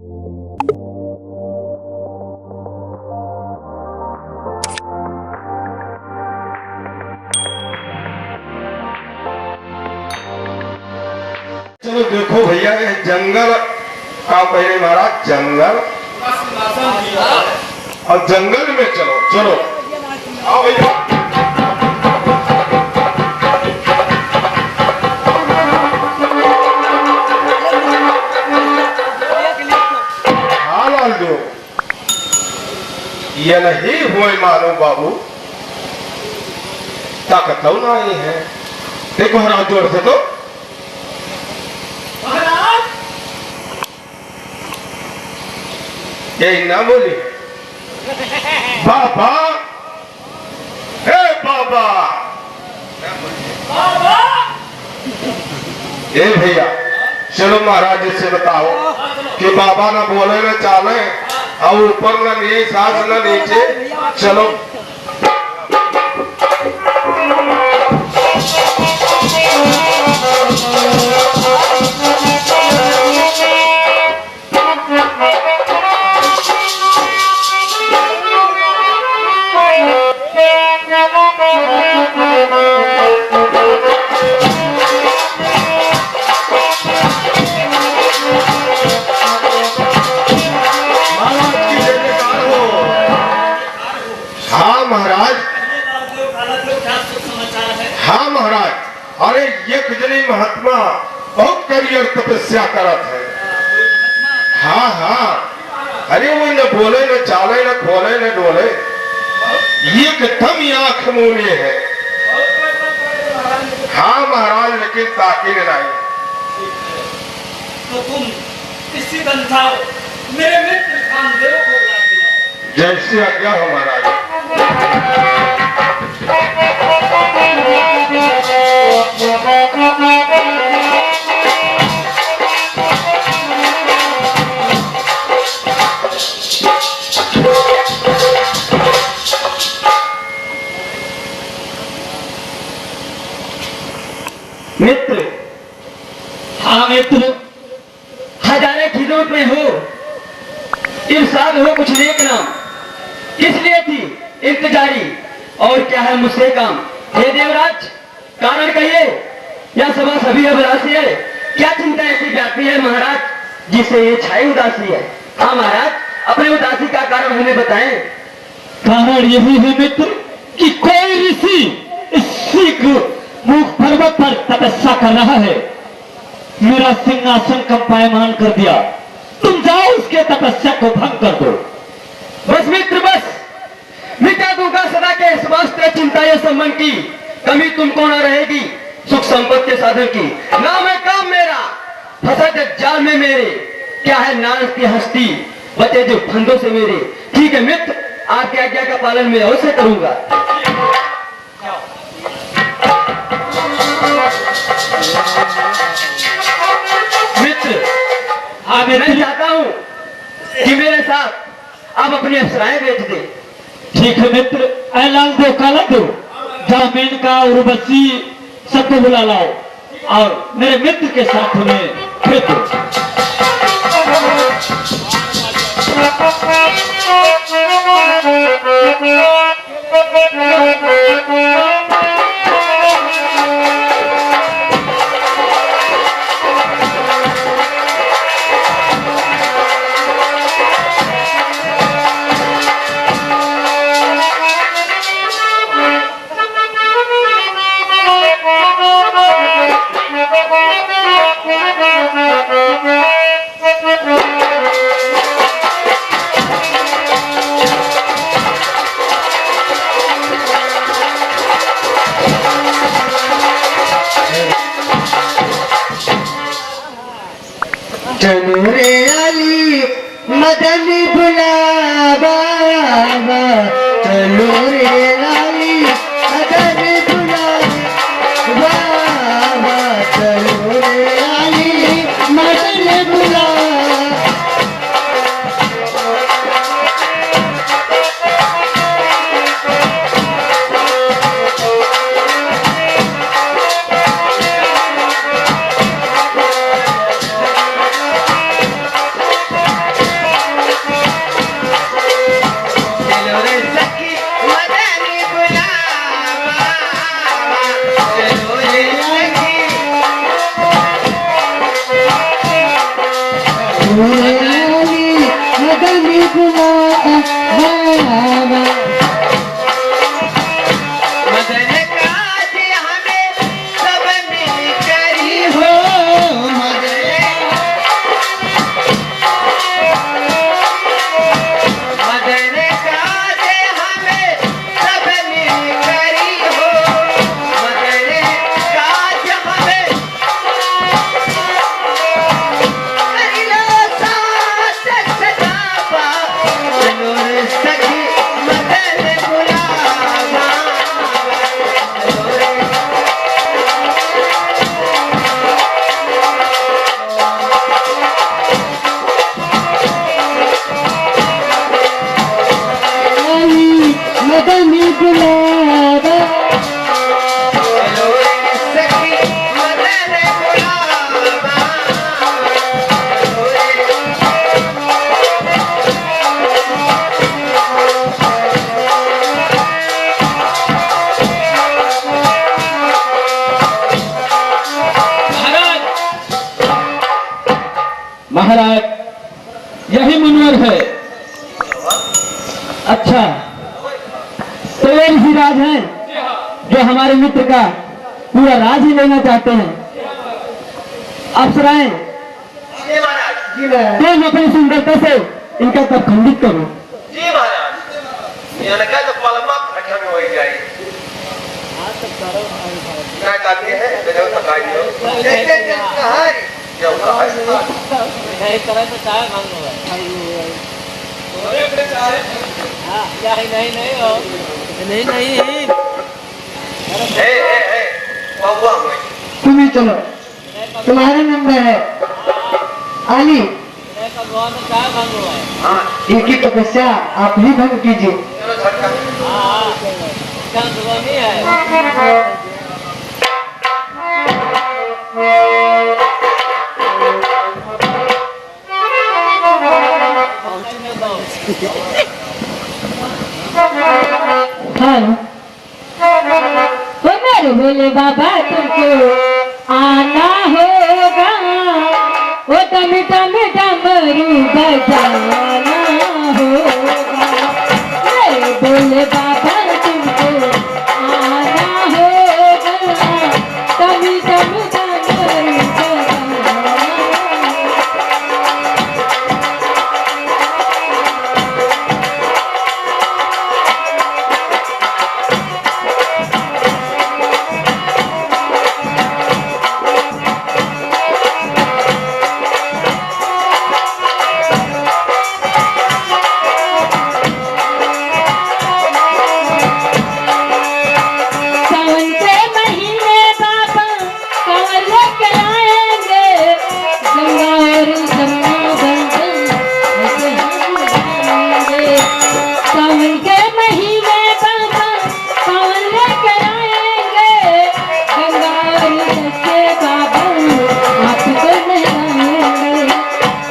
चलो देखो भैया, ये जंगल का पहले महाराज जंगल और जंगल में चलो चलो आओ भैया। हाँ लाल दो ये नहीं हुए मानो बाबू, ताकत नहीं है। देखो हरा जोर से तो यही ना बोली बाबा, हे बाबा बाबा। ए भैया चलो महाराज से बताओ कि बाबा ना बोले ना चाले और ऊपर ना नीचे सांस ना नीचे चलो। हाँ महाराज, अरे ये कुजली महात्मा बहुत करियर तपस्या करत है। हाँ हाँ, अरे वो न बोले न चाले न खोले न डोले, एकदम आंख मूने है। हाँ महाराज, लेकिन ताकि नहीं। तो तुम इसी बंधाओ मेरे मित्र खानदेव को बुला दिया। जैसे आज्ञा हो महाराज। मित्र, हाँ मित्र, हजारे खिदमत में हो, इरशाद हो कुछ नेक नाम, किस लिए थी इंतजारी और क्या है मुझसे काम? हे देवराज, कारण कहिए, यह सभा सभी अभिलाषी है, क्या चिंता ऐसी व्यापी है महाराज जिसे ये छाई उदासी है? हाँ महाराज, अपने उदासी का कारण हमें बताएं। कारण यही है मित्र कि कोई ऋषि शीघ्र मुख पर्वत पर तपस्या कर रहा है। मेरा सिंहासन का पायमान कर दिया, तुम जाओ उसके तपस्या को भंग कर दो। बस मित्र बस, मिटा दूंगा सदा के इस वास्ते चिंता ये संबंध की, कमी तुमको न रहेगी सुख संपत्ति के साधन की। नाम है काम मेरा, फंसा जाल में मेरे, क्या है नारद की हस्ती, बचे जो फंदों से मेरे। ठीक है मित्र, आपकी आज्ञा का पालन मैं अवश्य करूंगा। मित्र, हाँ मैं चाहता हूँ कि मेरे साथ आप अपनी अप्सराएं बेच दे। ठीक है मित्र, ऐलान दो, काला दो, जाओ मेनका और उर्वशी सबको बुला लाओ और मेरे मित्र के साथ में फिर दो। चलो रे अली मदन बुलावा, चलो रे अली मदन बुलावा, चलो रे अली मदन बुलावा। महाराज यही मुनवर है। अच्छा, तो ये ऋषि राज हैं जो हमारे मित्र का पूरा राज ही लेना चाहते हैं। अप्सराएं, जी महाराज। तुम अपनी सुंदरता से इनका तब खंडित करो। जी महाराज, ये लगा तो मालूम रखा में हो जाए। क्या चाहते हैं बेटा बताइए। नहीं करे तो चाय मांग लो हाँ नहीं हो नहीं तुम ही चलो, तुम्हारा नंबर है आली। भगवान तो चाय मांग लो एक ही तपस्या आप ही भंग कीजिए। हाँ क्या नहीं है हाँ वो मेरे बोले बाबा तुमको आना होगा, वो टम टम डमरू बजाना होगा। मेरे बोले बाबा तुमको आना होगा, टम टम डमरू बजाना। सावन के महीने बाबा कंवर लेके आएंगे, गंगा और जमुना बंधन ऐसे हम गाएंगे। सावन के महीने बाबा कंवर लेके आएंगे, गंगा और सच्चे बाबा आपको नहलाएंगे।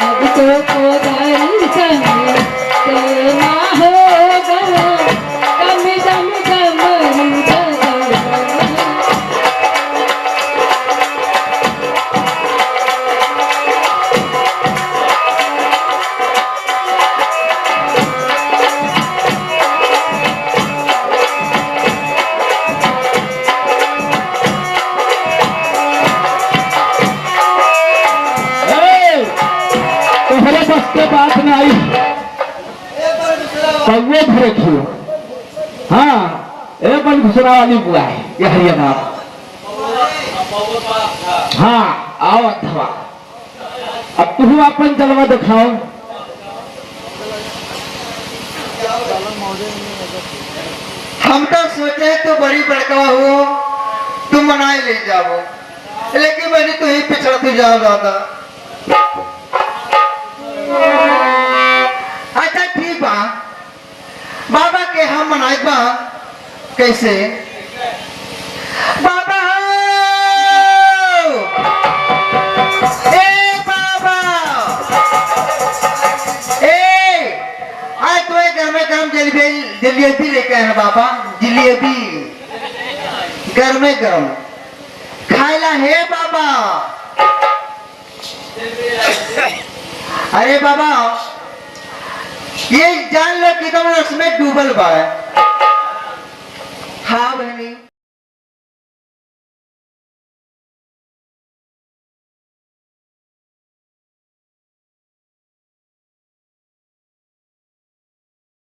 भक्तों को दर्शन देना होगा, दम दम डमरू बजाना। तुम्हारे बस के बात में आई कौवे भरे खियो। हाँ, ए बन घुसरा वाली बुआ है ये हरिया नाम। हाँ आओ अथवा, अब तुम अपन जलवा दिखाओ। हम तो सोचे तो बड़ी बड़का हो, तुम मनाए ले जाओ, लेकिन मैंने तो ही पिछड़ा तो जा रहा था। अच्छा ठीक बा, बाबा के हम मनाए बा कैसे? बाबा हो! ए बाबा, ए आज तुम्हें घर में गरम जलेबी लेके आए बाबा। जलेबी घर में गरम खाएला है बाबा। अरे बाबा ये जान लो कि तुम उसमें डूबल बा। हाँ बहनी,